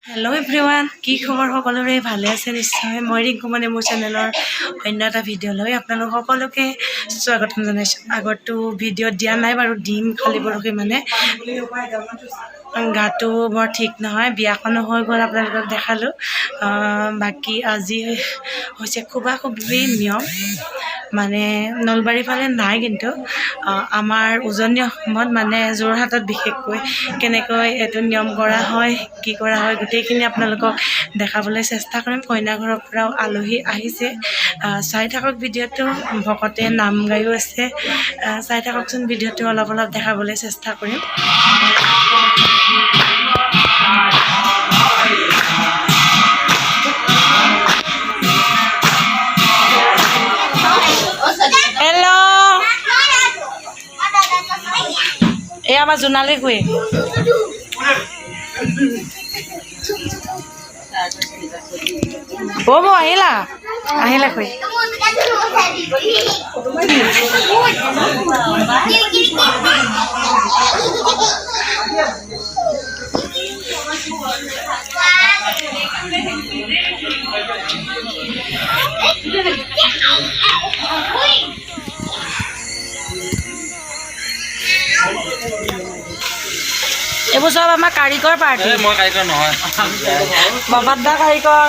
Hello' everyone, কি খবৰ? সকলোৰে ভালে আছে নিশ্চয়। মই ৰিংকুমণি মোৰ চেনেলৰ অন্য এটা ভিডিঅ' লৈ আপোনালোক সকলোকে স্বাগতম জনাইছোঁ। আগতো ভিডিঅ' দিয়া নাই বাৰু, দিম খালি পৰহি মানে গাটো বৰ ঠিক নহয়, বিয়াখনো হৈ গ'ল, আপোনালোকক দেখালোঁ। বাকী আজি হৈছে খুবাখুবি নিয়ম, মানে নলবাৰীৰ ফালে নাই, কিন্তু আমাৰ উজনি অসমত মানে যোৰহাটত বিশেষকৈ কেনেকৈ এইটো নিয়ম কৰা হয়, কি কৰা হয়, গোটেইখিনি আপোনালোকক দেখাবলৈ চেষ্টা কৰিম। কইনা ঘৰৰ পৰাও আলহী আহিছে, চাই থাকক ভিডিঅ'টো। ভকতে নাম গায়ো আছে, চাই থাককচোন ভিডিঅ'টো, অলপ অলপ দেখাবলৈ চেষ্টা কৰিম। এই আমাৰ জোনালী খুৰী বৌ আহিলা আহিলা খুৰী। এইবোৰ চব আমাৰ কাৰিকৰ পাৰ্টি। মই কাৰিকৰ নহয়, বাবাৰ দা কাৰিকৰ,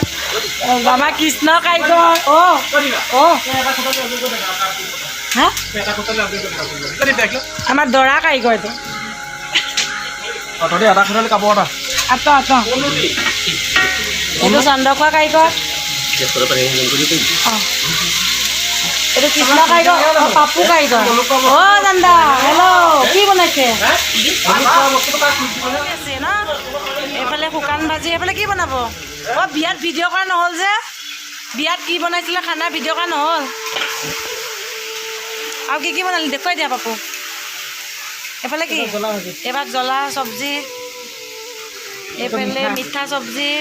আমাৰ কৃষ্ণ কাৰিকৰ। আমাৰ দৰা কাৰিকৰ এইটো। এইটো চন্দ্ৰখোৱা কাৰিকৰ, এইটো কৃষ্ণ কাৰিকৰ, পাপু কাৰিকৰ। দাদা হেল্ল', কি বনাইছে? এইফালে শুকান ভাজি, এইফালে কি বনাব? বিয়াত ভিডিঅ' কৰা নহ'ল যে, বিয়াত কি বনাইছিলে খানা, ভিডিঅ' কৰা নহ'ল। আৰু কি বনালি দেখুৱাই দিয়া পাপু। এইফালে কি? এইবাৰ জ্বলা চব্জি, এইফালে মিঠা চব্জি,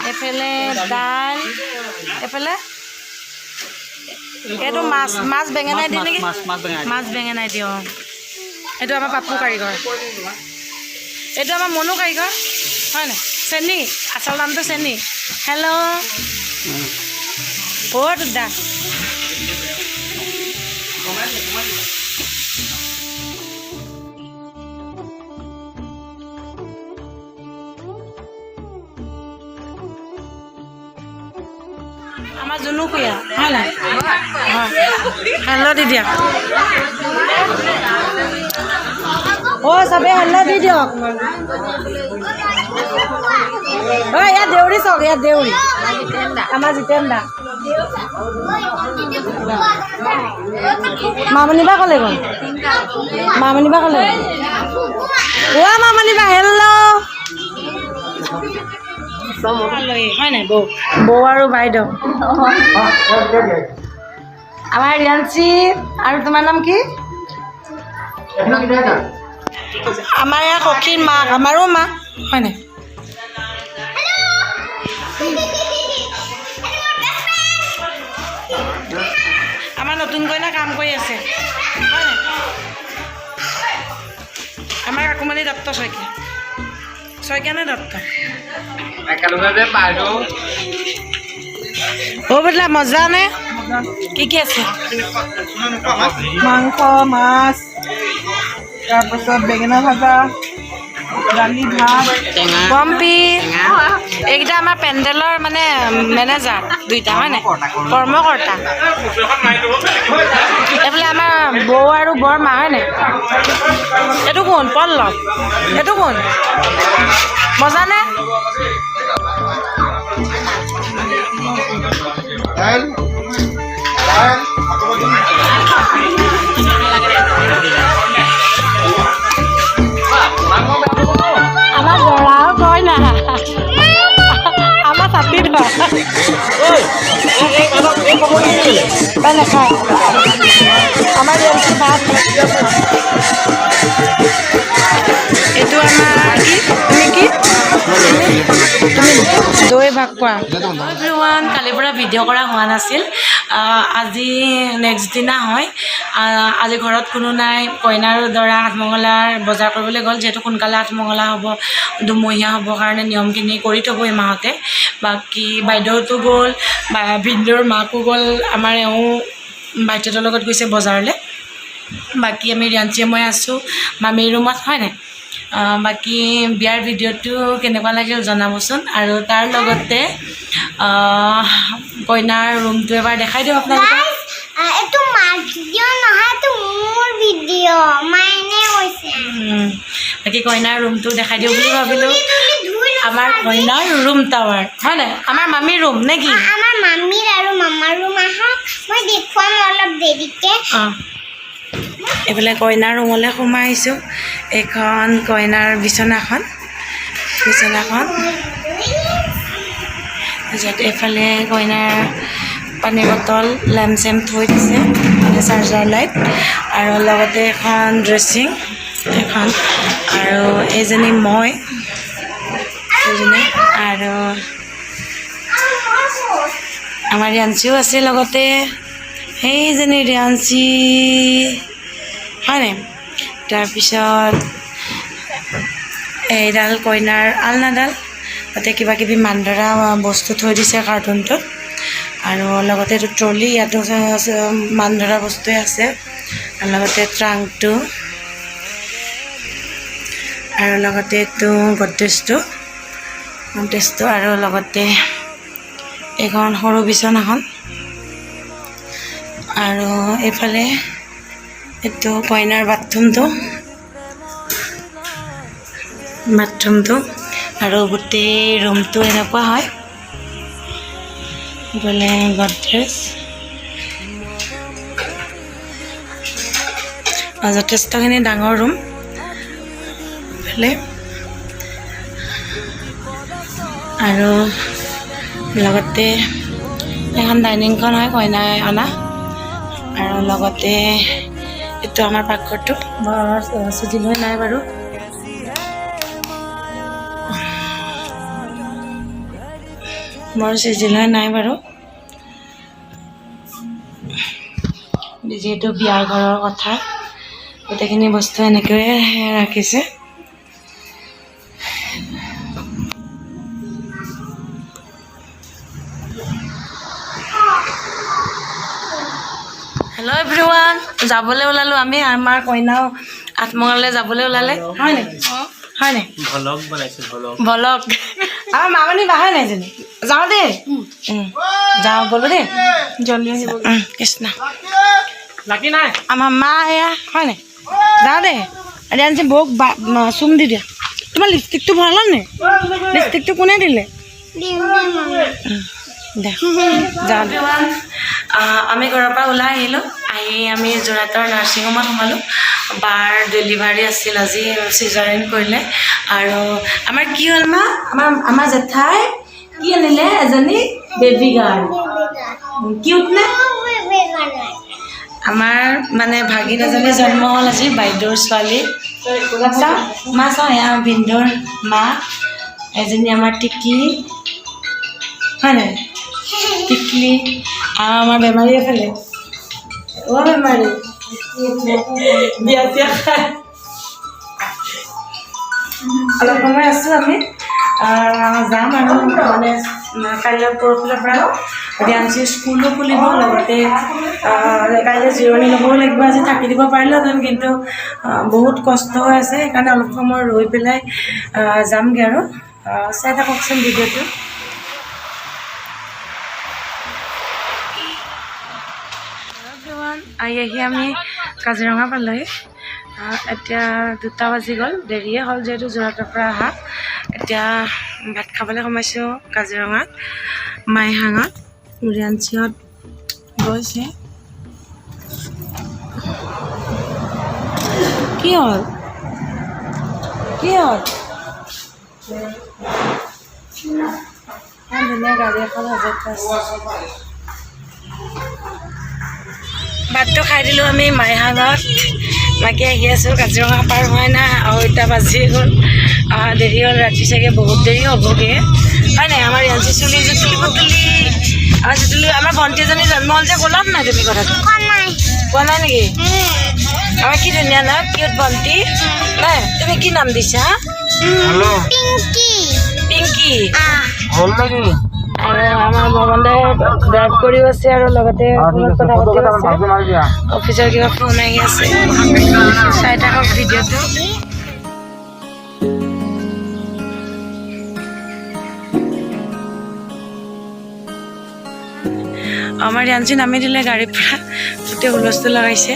এইফালে দাইল, এইফালে এইটো মাছ বেঙেনাই দিয়ে নেকি? মাছ বেঙেনাই দিয়ে। এইটো আমাৰ পাপু কাৰিকৰ, এইটো আমাৰ মনু কাৰিকৰ, হয় নাই? চেনী, আচল নামটো চেনী। হেল্ল' দাদা, আমাৰ জুনু খুয়া, হয় নাই? হেল্ল' দি দিয়ক। চবে হেল্ল' দি দিয়ক। ইয়াত দেউৰী চাওক, ইয়াত দেউৰী আমাৰ জিতেন দা। মামণি বা ক'লে গ'ল? মামণি বা ক'লে গ'ল? মামণি বা হেল্ল', হয় নাই? বৌ আৰু বাইদেউ, আমাৰ ৰিয়াঞ্চি। আৰু তোমাৰ নাম কি? আমাৰ ইয়াৰ সখীৰ মাক, আমাৰো মা, হয় নাই? আমাৰ নতুন কইনা কাম কৰি আছে, হয় নাই? আমাৰ কাকুমণি দত্ত শইকীয়া, শইকীয়া নে দত্ত? বদলা মজা নে? কি আছে? মাংস, মাছ, তাৰপাছত বেঙেনা ভাজা, দালি, ভাত, পম্পী। এইকেইটা আমাৰ পেণ্ডেলৰ মানে মেনেজাৰ দুইটা, হয় নাই? কৰ্মকৰ্তা। এইফালে আমাৰ বৌ আৰু বৰমা, হয় নাই? এইটো কোন? পল্লৱ। এইটো কোন? মজা নে? আমাৰ দৰাও কয় না, আমাৰ ছাতি ধৰ নাখায়। আমাৰ ৰিয়াঞ্চি ভাত, এইটো আমাৰ কি? তুমি কি? দৈ ভাগ কোৱা এভৰিৱান কালিৰ পৰা ভিডিঅ' কৰা হোৱা নাছিল আজি নেক্সট দিনা হয় আজি ঘৰত কোনো নাই কইনাৰ দৰা আঠমঙলাৰ বজাৰ কৰিবলৈ গ'ল যিহেতু সোনকালে আঠমঙলা হ'ব দুমহীয়া হ'ব কাৰণে নিয়মখিনি কৰি থ'ব এই মাহতে বাকী বাইদেউতো গ'ল বা ভিনদেউৰ মাকো গ'ল আমাৰ এওঁ বাইদেউৰ লগত গৈছে বজাৰলৈ বাকী আমি ৰিয়াঞ্চিয়ে মই আছোঁ মামীৰ ৰুমত হয় নাই বাকী বিয়াৰ ভিডিঅ'টো কেনেকুৱা লাগিল জনাবচোন আৰু তাৰ লগতে কইনাৰ ৰুমটো এবাৰ দেখাই দিওঁ আপোনালোকক এইটো মাৰ ভিডিঅ' নহয় এইটো মোৰ ভিডিঅ' মাইনে কৈছে বাকী কইনাৰ ৰুমটো দেখাই দিওঁ বুলি ভাবিলোঁ আমাৰ কইনাৰ ৰুম টাৱাৰ হয় নাই আমাৰ মামীৰ ৰুম নে কি আমাৰ মামীৰ আৰু মামাৰ ৰুম আহা মই দেখুৱাম অলপ দেৰিকে এইফালে কইনাৰ ৰুমলৈ সোমাই আহিছোঁ এইখন কইনাৰ বিচনাখন তাৰপিছত এইফালে কইনাৰ পানী বটল লেম্প চেম্প থৈ দিছে চাৰ্জাৰ লাইট আৰু লগতে এখন ড্ৰেছিং এখন আৰু এইজনী মই এইজনী আৰু আমাৰ ৰিয়াঞ্চিও আছে লগতে সেইজনী ৰিয়াঞ্চি হয়নে তাৰপিছত এইডাল কইনাৰ আলনাডাল তাতে কিবা কিবি মান ধৰা বস্তু থৈ দিছে কাৰ্টুনটোত আৰু লগতে এইটো ট্ৰলি ইয়াতো মান ধৰা বস্তুৱে আছে আৰু লগতে ট্ৰাংকটো আৰু লগতে এইটো গডৰেজটো আৰু লগতে এইখন সৰু বিচনাখন আৰু এইফালে এইটো কইনাৰ বাথৰুমটো আৰু গোটেই ৰুমটো এনেকুৱা হয় বোলে গডৰেজ যথেষ্টখিনি ডাঙৰ ৰুম আৰু লগতে এখন ডাইনিংখন হয় কইনাই অনা আৰু লগতে এইটো আমাৰ পাকঘৰটো বৰ চিজিল হৈ নাই বাৰু যিহেতু বিয়াৰ ঘৰৰ কথা গোটেইখিনি বস্তু এনেকৈয়ে ৰাখিছে হেল্ল' এভৰিৱান যাবলৈ ওলালোঁ আমি আমাৰ কইনাও আঠমঙলালৈ যাবলৈ ওলালে হয় নাই ভ্লগ আমাৰ মামনি বাহাই নাই জানি যাওঁ দেই যাওঁ গ'লো দেই জলদি আহিব কৃষ্ণ লাগি নাই আমাৰ মা এয়া হয় নাই যাওঁ দেই এতিয়া বৌক চুম দি দিয়া তোমাৰ লিপষ্টিকটো ভৰালা নে লিপষ্টিকটো কোনে দিলে আমি ঘৰৰ পৰা ওলাই আহিলোঁ আহি আমি যোৰহাটৰ নাৰ্ছিং হোমত সোমালোঁ বাৰ ডেলিভাৰী আছিল আজি চিজাৰিন কৰিলে আৰু আমাৰ কি হ'ল মা আমাৰ জেঠাই কি আনিলে এজনী বেবী গাৰ্ল কিউট নে আমাৰ মানে ভাগিন এজনী জন্ম হ'ল আজি বাইদেউৰ ছোৱালী মা চাওঁ এয়া ভিনদেউৰ মা এজনী আমাৰ টিকলি হয় নাই টিকলি আৰু আমাৰ বেমাৰী এফালে বেমাৰী বিয়া চিয়া খাই অলপ সময় আছোঁ আমি যাম আৰু মানে কাইলৈ পৰহিলৰ পৰা ৰিয়াঞ্চি স্কুলো খুলিব লগতে কাইলৈ জিৰণি ল'বও লাগিব আজি থাকি দিব পাৰিলোহেঁতেন কিন্তু বহুত কষ্ট হৈ আছে সেইকাৰণে অলপ সময় ৰৈ পেলাই যামগৈ আৰু চাই থাককচোন ভিডিঅ'টো আহি আমি কাজিৰঙা পালোহি এতিয়া 2টা বাজি গ'ল দেৰিয়ে হ'ল যিহেতু যোৰহাটৰ পৰা অহা এতিয়া ভাত খাবলৈ সোমাইছোঁ কাজিৰঙাত মাইহাঙত ৰিয়াঞ্চিহঁত গৈছে কি হ'ল ধুনীয়া গাড়ী এখন সজাই থোৱা আছে ভাতটো খাই দিলোঁ আমি মাইহাঙত মাকে আহি আছোঁ কাজিৰঙা পাৰ হোৱাই নাই আৰু 2টা বাজি গ'ল অহা দেৰি হ'ল ৰাতি চাগে বহুত দেৰি হ'বগে হয় নাই আমাৰ ৰিয়াঞ্চি চুলি জুতুলি পুতুলি আমাৰ জুতুলি আমাৰ ভণ্টি এজনী জন্ম হ'ল যে ক'লাম নাই তুমি কথাটো কোৱা নাই নেকি আমাৰ কি ধুনীয়া না কিউট ভণ্টি নাই তুমি কি নাম দিছা পিংকি আৰু আমাৰ ভগৱানে ড্ৰাইভ কৰিও আছে আৰু লগতে ফোনত কথা পাতিও আছে অফিচৰ কিবা ফোন আহি আছে চাই থাকক ভিডিঅ'টো আমাৰ ৰিয়াঞ্চি নামি দিলে গাড়ীৰ পৰা গোটেই হুলস্থুল লগাইছে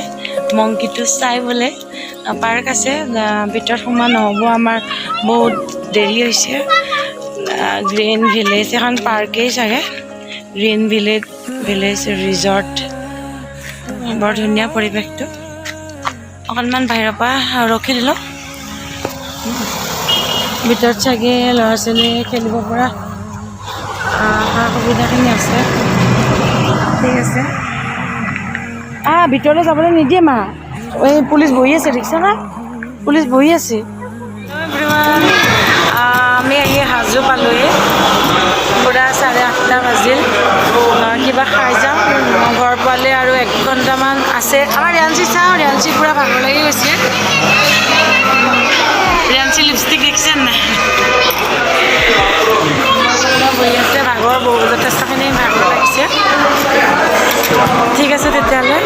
মংকিটো চাই বোলে পাৰ্ক আছে ভিতৰত সোমোৱা নহ'ব আমাৰ বহুত দেৰি হৈছে গ্ৰীণ ভিলেজ এখন পাৰ্কেই চাগে গ্ৰীণ ভিলেজ ৰিজৰ্ট বৰ ধুনীয়া পৰিৱেশটো অকণমান বাহিৰৰ পৰা ৰখি দিলোঁ ভিতৰত চাগে ল'ৰা ছোৱালীয়ে খেলিব পৰা সা সুবিধাখিনি আছে ঠিক আছে ভিতৰলৈ যাবলৈ নিদিয়ে মা এই পুলিচ বহি আছে দেখিছা না পুলিচ বহি আছে আমি আহি হাজো পালোঁহি পূৰা 8:30 বাজিল কিবা খাই যাম ঘৰ পোৱালে আৰু 1 ঘণ্টামান আছে আমাৰ ৰিয়াঞ্চি চাওঁ ৰিয়াঞ্চি পূৰা ভাগৰ লাগি গৈছে ৰিয়াঞ্চি লিপষ্টিক দেখিছে নাই বহি আছে ভাগৰ যথেষ্টখিনি ভাগৰ লাগিছে ঠিক আছে তেতিয়াহ'লে